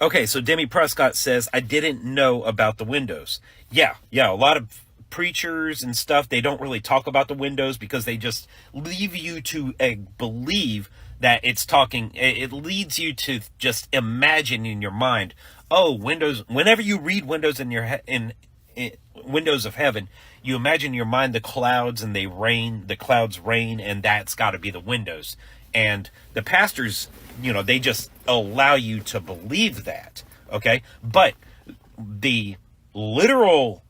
Okay, so Demi Prescott says, I didn't know about the windows. Yeah, a lot of preachers and stuff, they don't really talk about the windows because they just leave you to believe that it's talking. It leads you to just imagine in your mind, oh, windows. Whenever you read windows in your in windows of heaven, you imagine in your mind the clouds and they rain, the clouds rain, and that's got to be the windows. And the pastors, they just allow you to believe that, okay? But the literal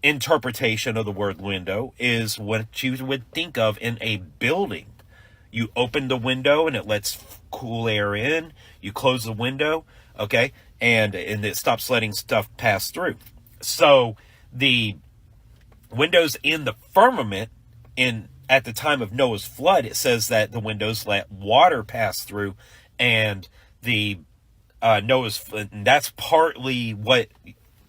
interpretation of the word window is what you would think of in a building. You open the window and it lets cool air in. You close the window, okay? And it stops letting stuff pass through. So the windows in the firmament at the time of Noah's flood, it says that the windows let water pass through, and the and that's partly what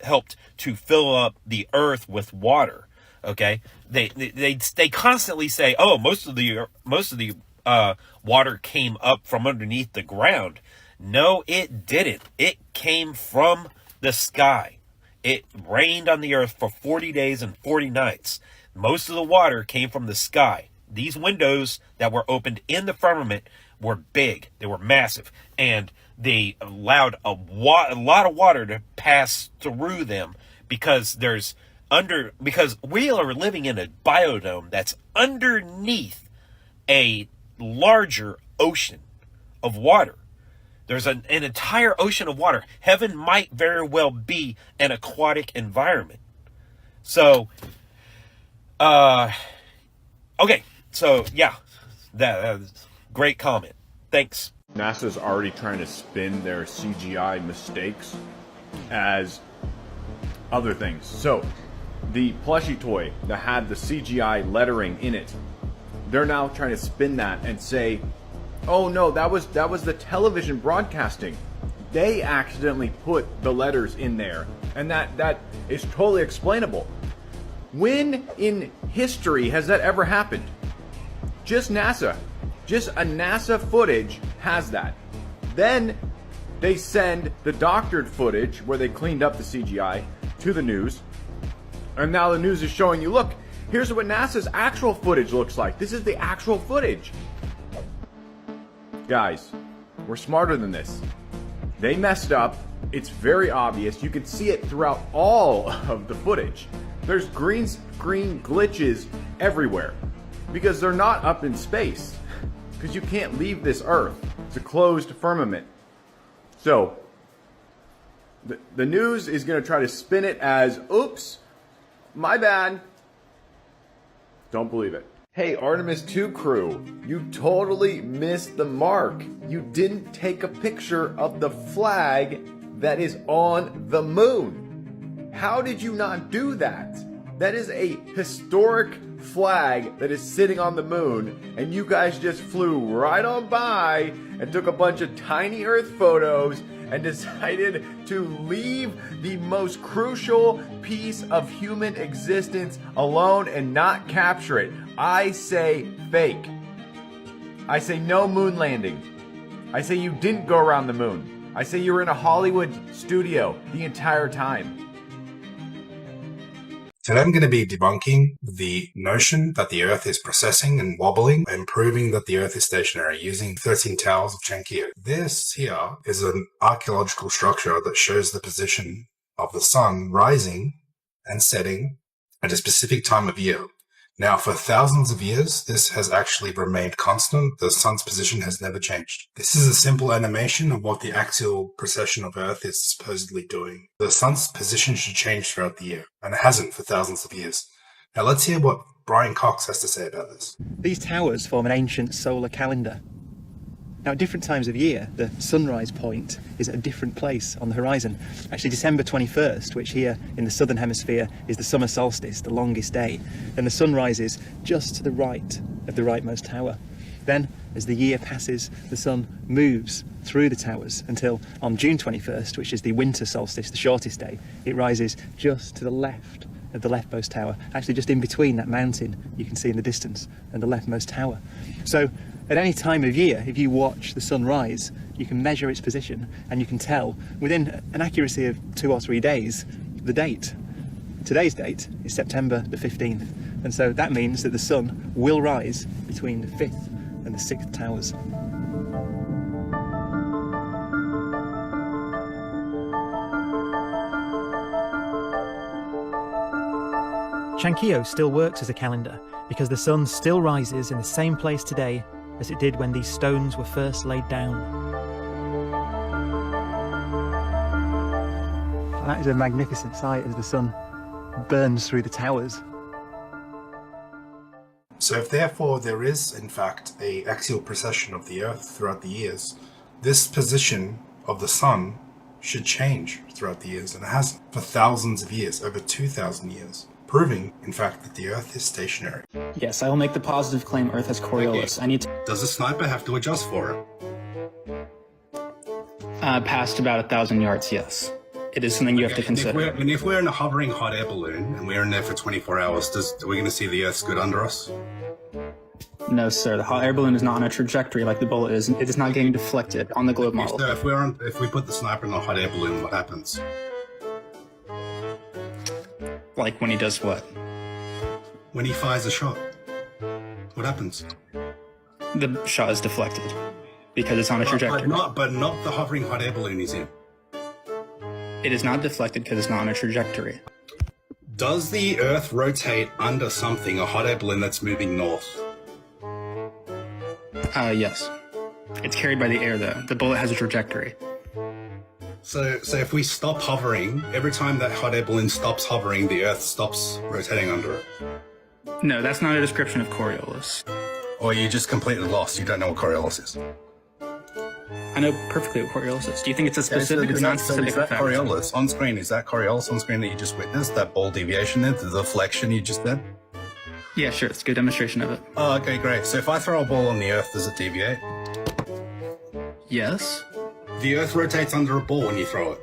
helped to fill up the earth with water. Okay, they constantly say, oh, most of the water came up from underneath the ground. No, it didn't. It came from the sky. It rained on the earth for 40 days and 40 nights. Most of the water came from the sky. These windows that were opened in the firmament were big. They were massive. And they allowed a lot of water to pass through them because we are living in a biodome that's underneath a larger ocean of water. There's an entire ocean of water. Heaven might very well be an aquatic environment. So, okay. So, yeah, that's great comment. Thanks. NASA's already trying to spin their CGI mistakes as other things. So, the plushie toy that had the CGI lettering in it, they're now trying to spin that and say, oh no, that was the television broadcasting. They accidentally put the letters in there, and that is totally explainable. When in history has that ever happened? Just NASA. Just a NASA footage has that. Then they send the doctored footage where they cleaned up the CGI to the news, and now the news is showing you, look, here's what NASA's actual footage looks like. This is the actual footage. Guys, we're smarter than this. They messed up. It's very obvious. You can see it throughout all of the footage. There's green screen glitches everywhere because they're not up in space, because you can't leave this Earth. It's a closed firmament. So the news is going to try to spin it as, oops, my bad. Don't believe it. Hey, Artemis 2 crew, you totally missed the mark. You didn't take a picture of the flag that is on the moon. How did you not do that? That is a historic flag that is sitting on the moon, and you guys just flew right on by and took a bunch of tiny Earth photos and decided to leave the most crucial piece of human existence alone and not capture it. I say fake. I say no moon landing. I say you didn't go around the moon. I say you were in a Hollywood studio the entire time. Today I'm going to be debunking the notion that the Earth is precessing and wobbling and proving that the Earth is stationary using 13 towers of Chankir. This here is an archaeological structure that shows the position of the sun rising and setting at a specific time of year. Now, for thousands of years, this has actually remained constant. The sun's position has never changed. This is a simple animation of what the axial precession of Earth is supposedly doing. The sun's position should change throughout the year, and it hasn't for thousands of years. Now, let's hear what Brian Cox has to say about this. These towers form an ancient solar calendar. Now, at different times of year, the sunrise point is at a different place on the horizon. Actually, December 21st, which here in the southern hemisphere is the summer solstice, the longest day, then the sun rises just to the right of the rightmost tower. Then, as the year passes, the sun moves through the towers until on June 21st, which is the winter solstice, the shortest day, it rises just to the left of the leftmost tower, actually just in between that mountain you can see in the distance and the leftmost tower. So, at any time of year, if you watch the sun rise, you can measure its position and you can tell within an accuracy of 2 or 3 days the date. Today's date is September the 15th, and so that means that the sun will rise between the 5th and the 6th towers. Chankio still works as a calendar because the sun still rises in the same place today as it did when these stones were first laid down. That is a magnificent sight as the sun burns through the towers. So if therefore there is in fact a axial precession of the Earth throughout the years, this position of the sun should change throughout the years, and it hasn't for thousands of years, over 2,000 years, proving in fact that the Earth is stationary. Yes, I will make the positive claim Earth has Coriolis. I need to Does the sniper have to adjust for it? past about 1,000 yards, yes. It is something you have to consider. If we're in a hovering hot air balloon and we're in there for 24 hours, are we going to see the Earth scoot under us? No, sir. The hot air balloon is not on a trajectory like the bullet is. It is not getting deflected on the globe model. So if we put the sniper in a hot air balloon, what happens? Like when he does what? When he fires a shot, what happens? The shot is deflected because it's on a trajectory. But not the hovering hot air balloon he's in. It is not deflected because it's not on a trajectory. Does the Earth rotate under something, a hot air balloon that's moving north? Yes. It's carried by the air, though. The bullet has a trajectory. So if we stop hovering, every time that hot air balloon stops hovering, the Earth stops rotating under it. No, that's not a description of Coriolis. Or you just completely lost. You don't know what Coriolis is. I know perfectly what Coriolis is. Do you think it's a specific or non-specific Is that fact? Coriolis on screen? Is that Coriolis on screen that you just witnessed? That ball deviation there, the deflection you just did? Yeah, sure. It's a good demonstration of it. Oh, okay, great. So if I throw a ball on the Earth, does it deviate? Yes. The Earth rotates under a ball when you throw it.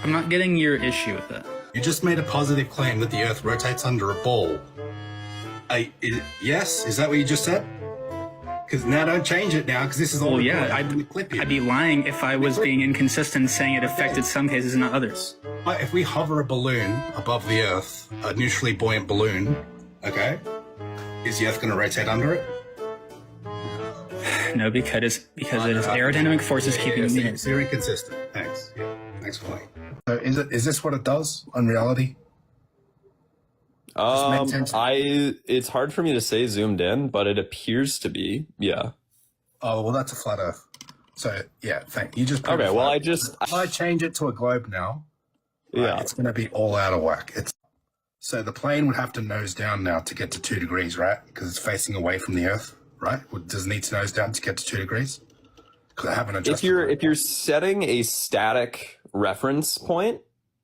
I'm not getting your issue with it. You just made a positive claim that the Earth rotates under a ball. Yes? Is that what you just said? Because now don't change it now, because this is all Well, yeah, recorded. I'd be lying if I was being inconsistent saying it affected some cases and not others. If we hover a balloon above the Earth, a neutrally buoyant balloon, okay, is the Earth going to rotate under it? No, because it is aerodynamic forces keeping it near. So you're inconsistent. Thanks. Yeah. Thanks for playing. So is this what it does in reality? It's hard for me to say zoomed in, but it appears to be, yeah. Oh, well, that's a flat Earth. So, yeah, thank you. Just Okay, well, if I change it to a globe now, yeah, it's going to be all out of whack. So the plane would have to nose down now to get to 2 degrees, right? Because it's facing away from the Earth, right? Does it need to nose down to get to 2 degrees? Because I haven't adjusted. if you're setting a static reference point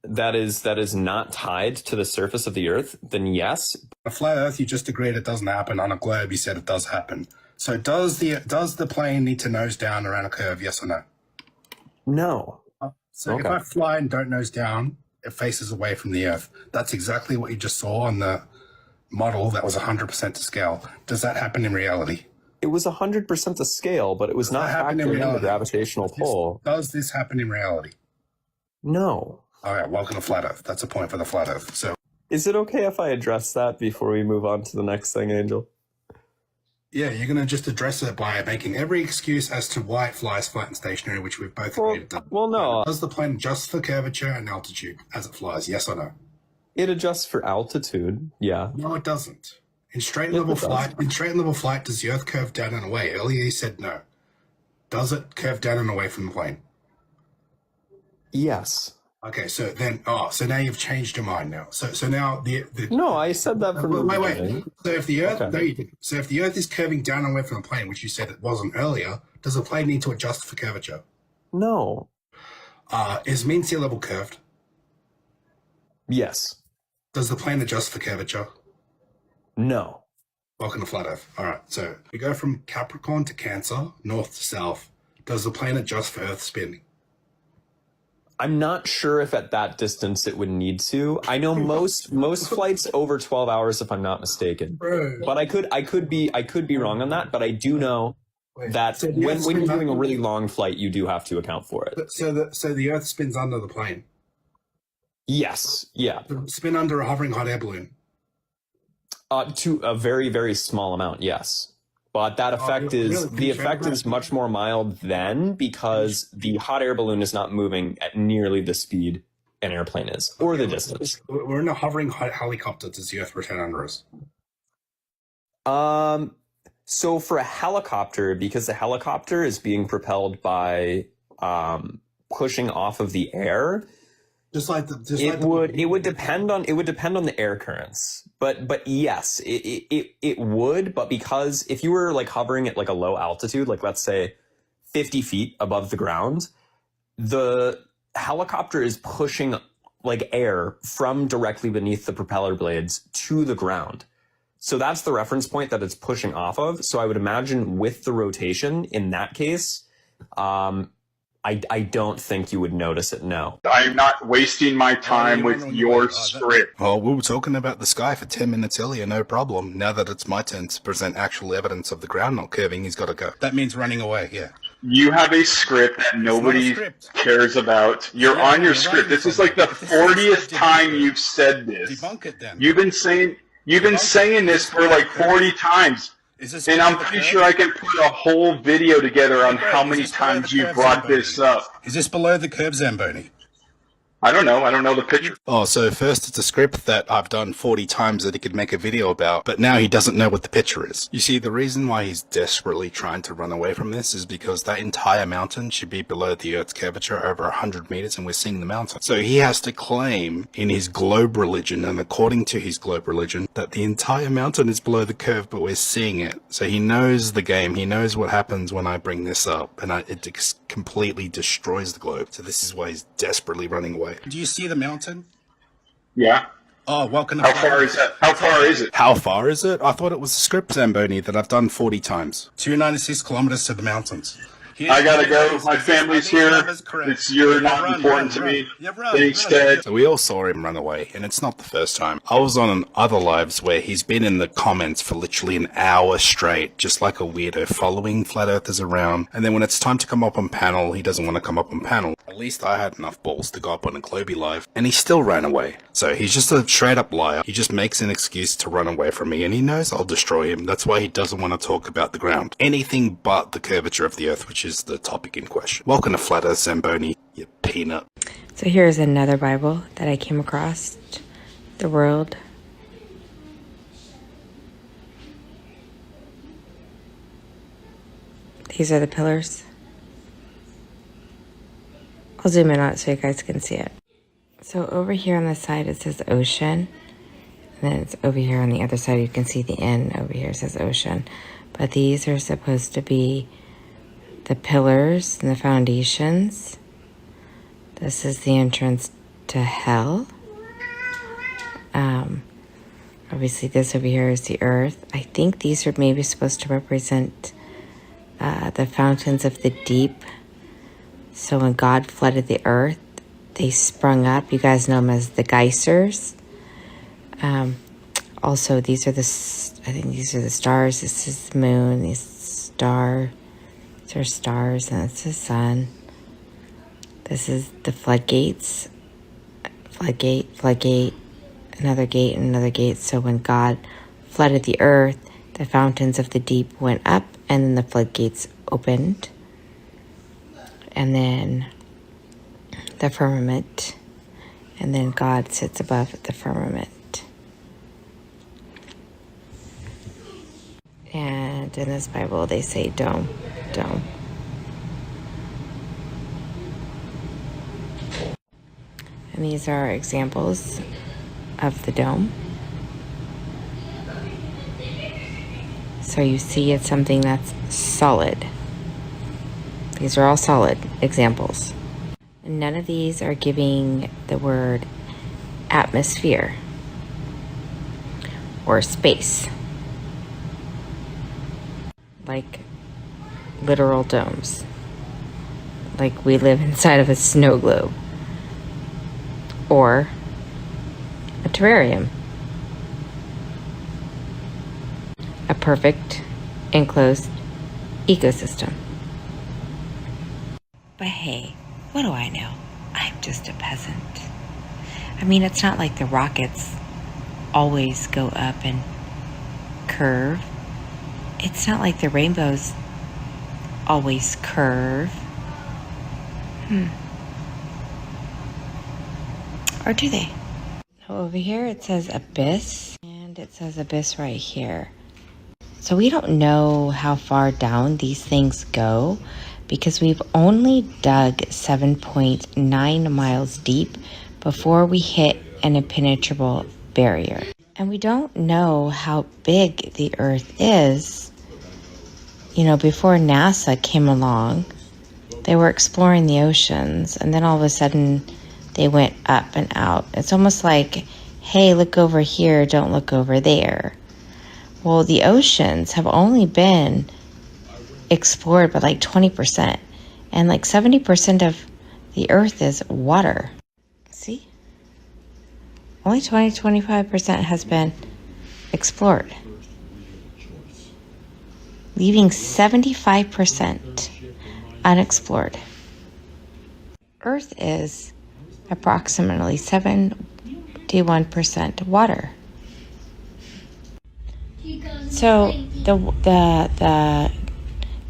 that is not tied to the surface of the Earth, then yes. A flat Earth, you just agreed it doesn't happen. On a globe, you said it does happen. So does the plane need to nose down around a curve? Yes or no? No. So if I fly and don't nose down, it faces away from the Earth. That's exactly what you just saw on the model that was 100% to scale. Does that happen in reality? It was 100% to scale, but it was not factoring in the gravitational pull. Does this happen in reality? No. All right, welcome to Flat Earth. That's a point for the Flat Earth. So, is it okay if I address that before we move on to the next thing, Angel? yeah, you're going to just address it by making every excuse as to why it flies flat and stationary, which we've both agreed on. Well, no. Does the plane adjust for curvature and altitude as it flies? Yes or no? It adjusts for altitude, yeah. No, it doesn't. In straight and level flight, does the Earth curve down and away? Earlier you said no. Does it curve down and away from the plane? Yes. Okay, so then, so now you've changed your mind now. So now the No, I said that from the beginning. Wait. So if the Earth, no, you didn't. So if the Earth is curving down and away from the plane, which you said it wasn't earlier, does the plane need to adjust for curvature? No. Is mean sea level curved? Yes. Does the plane adjust for curvature? No. Welcome to Flat Earth. All right, so we go from Capricorn to Cancer, north to south. Does the plane adjust for Earth spinning? I'm not sure if at that distance it would need to. I know most flights over 12 hours, if I'm not mistaken. Bro. But I could be wrong on that. But I do know that So the when Earth you're spins doing a under- really long flight, you do have to account for it. So the Earth spins under the plane. Yes, yeah, Spin under a hovering hot air balloon. to a very, very small amount. Yes, but that effect the effect is much more mild then, because the hot air balloon is not moving at nearly the speed an airplane is, or the distance. We're in a hovering helicopter. Does the Earth rotate under us? So for a helicopter, because the helicopter is being propelled by pushing off of the air, it would depend on the air currents. But yes, it would. But because if you were like hovering at like a low altitude, like let's say 50 feet above the ground, the helicopter is pushing like air from directly beneath the propeller blades to the ground. So that's the reference point that it's pushing off of. So I would imagine with the rotation in that case, I don't think you would notice it, no. I'm not wasting my time with your script. Well, we were talking about the sky for 10 minutes earlier, no problem. Now that it's my turn to present actual evidence of the ground not curving, he's got to go. That means running away, yeah. You have a script that nobody cares about. You're on your script. This is like the 40th time you've said this. Debunk it then. You've been saying this for like 40 times. And I'm pretty sure I can put a whole video together on how many times you brought this up. Is this below the curve, Zamboni? I don't know. I don't know the picture. Oh, so first it's a script that I've done 40 times that he could make a video about, but now he doesn't know what the picture is. You see, the reason why he's desperately trying to run away from this is because that entire mountain should be below the Earth's curvature over 100 meters, and we're seeing the mountain. So he has to claim in his globe religion, and according to his globe religion, that the entire mountain is below the curve, but we're seeing it. So he knows the game. He knows what happens when I bring this up, and it completely destroys the globe. So this is why he's desperately running away. Do you see the mountain? Yeah. Oh, welcome. How far is that? How far is it? How far is it? I thought it was a script, Zamboni, that I've done 40 times. 296 kilometers to the mountains. I gotta go. My family's here. You're not important to me. Thanks, Dad. So we all saw him run away, and it's not the first time. I was on other lives where he's been in the comments for literally an hour straight, just like a weirdo, following flat earthers around. And then when it's time to come up on panel, he doesn't want to come up on panel. At least I had enough balls to go up on a Globy live, and he still ran away. So he's just a straight up liar. He just makes an excuse to run away from me, and he knows I'll destroy him. That's why he doesn't want to talk about the ground. Anything but the curvature of the Earth, which is the topic in question. Welcome to Flat Earth, Zamboni, you peanut. So here's another Bible that I came across. The World. These are the pillars. I'll zoom in on it so you guys can see it. So over here on the side it says ocean. And then it's over here on the other side you can see the N over here says ocean. But these are supposed to be the pillars and the foundations. This is the entrance to hell. Obviously this over here is the earth. I think these are maybe supposed to represent the fountains of the deep. So when God flooded the earth, they sprung up. You guys know them as the geysers. Also, these are the stars. This is the moon. These are stars, and it's the sun. This is the floodgates. Floodgate, another gate, and another gate. So when God flooded the earth, the fountains of the deep went up, and then the floodgates opened. And then the firmament, and then God sits above the firmament. And in this Bible, they say dome. And these are examples of the dome. So you see it's something that's solid. These are all solid examples. And none of these are giving the word atmosphere or space, like literal domes, like we live inside of a snow globe. or a terrarium. A perfect enclosed ecosystem. But hey, what do I know? I'm just a peasant. I mean, it's not like the rockets always go up and curve. It's not like the rainbows always curve. Or do they? Over here it says abyss, and it says abyss right here. So we don't know how far down these things go because we've only dug 7.9 miles deep before we hit an impenetrable barrier. And we don't know how big the Earth is. You know, before NASA came along, they were exploring the oceans, and then all of a sudden they went up and out. It's almost like, hey, look over here, don't look over there. Well, the oceans have only been explored by like 20%, and like 70% of the Earth is water. See? Only 25% has been explored, leaving 75% unexplored. Earth is approximately 71% water. So the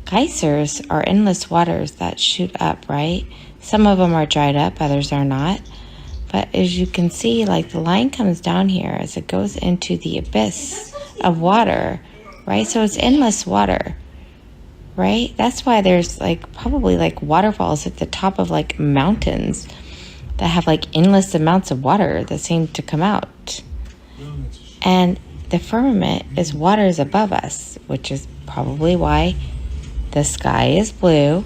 geysers are endless waters that shoot up, right? Some of them are dried up, others are not. But as you can see, like the line comes down here as it goes into the abyss of water, right? So it's endless water, right? That's why there's like probably like waterfalls at the top of like mountains that have like endless amounts of water that seem to come out. And the firmament is waters above us, which is probably why the sky is blue.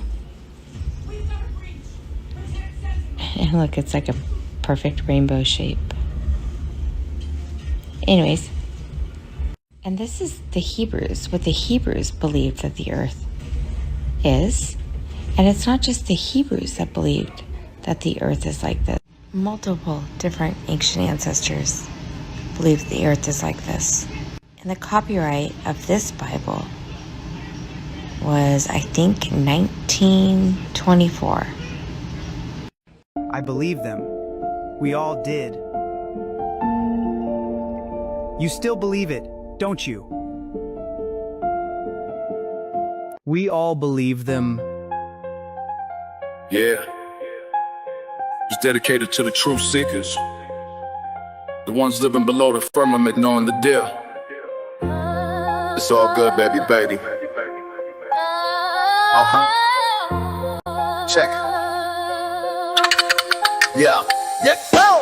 And look, it's like a perfect rainbow shape. Anyways, and this is the Hebrews, what the Hebrews believed that the earth is. And it's not just the Hebrews that believed that the earth is like this. Multiple different ancient ancestors believed the earth is like this. And the copyright of this Bible was, I think, 1924. I believe them. We all did. You still believe it, don't you? We all believe them. Yeah. It's dedicated to the truth seekers. The ones living below the firmament knowing the deal. It's all good, baby, baby. Check. Yeah.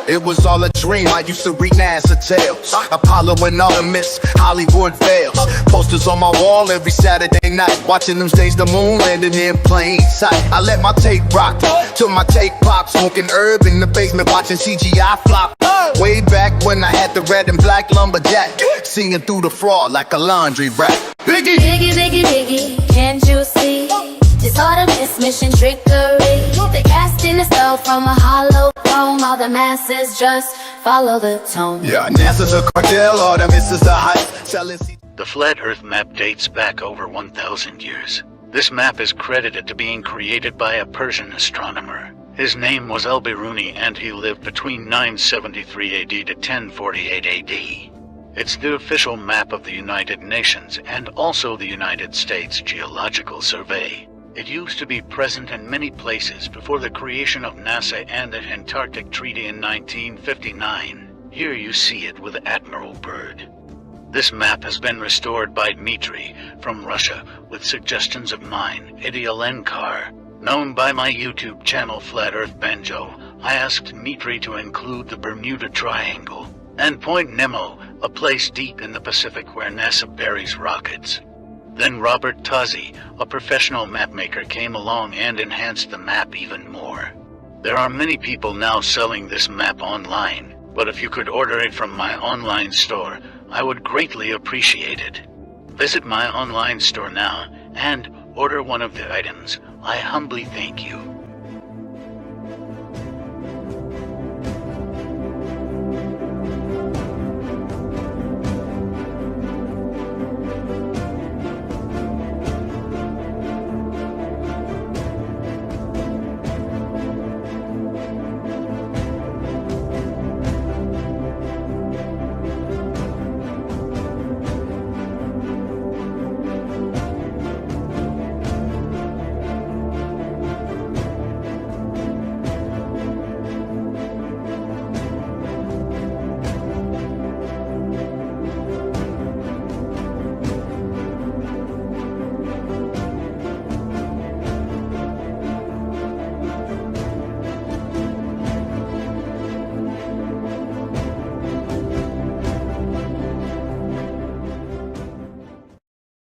It was all a dream, I used to read NASA tales. Apollo and Artemis, Hollywood fails. Posters on my wall every Saturday night. Watching them stage the moon landing in plain sight. I let my tape rock till my tape pop. Smoking herb in the basement watching CGI flop. Way back when I had the red and black lumberjack, singing through the fraud like a laundry rack. Biggie! Biggie, biggie, biggie, can't you see? This Artemis mission trickery. They cast in a spell from a hollow dome. All the masses just follow the tone. Yeah, NASA's a cartel, Artemis is a hype. The flat Earth map dates back over 1,000 years. This map is credited to being created by a Persian astronomer. His name was Al-Biruni, and he lived between 973 AD to 1048 AD. It's the official map of the United Nations and also the United States Geological Survey. It used to be present in many places before the creation of NASA and the Antarctic Treaty in 1959. Here you see it with Admiral Byrd. This map has been restored by Dmitry from Russia with suggestions of mine, Eddie Alenkar. Known by my YouTube channel Flat Earth Banjo, I asked Dmitry to include the Bermuda Triangle and Point Nemo, a place deep in the Pacific where NASA buries rockets. Then Robert Tozzi, a professional mapmaker, came along and enhanced the map even more. There are many people now selling this map online, but if you could order it from my online store, I would greatly appreciate it. Visit my online store now and order one of the items. I humbly thank you.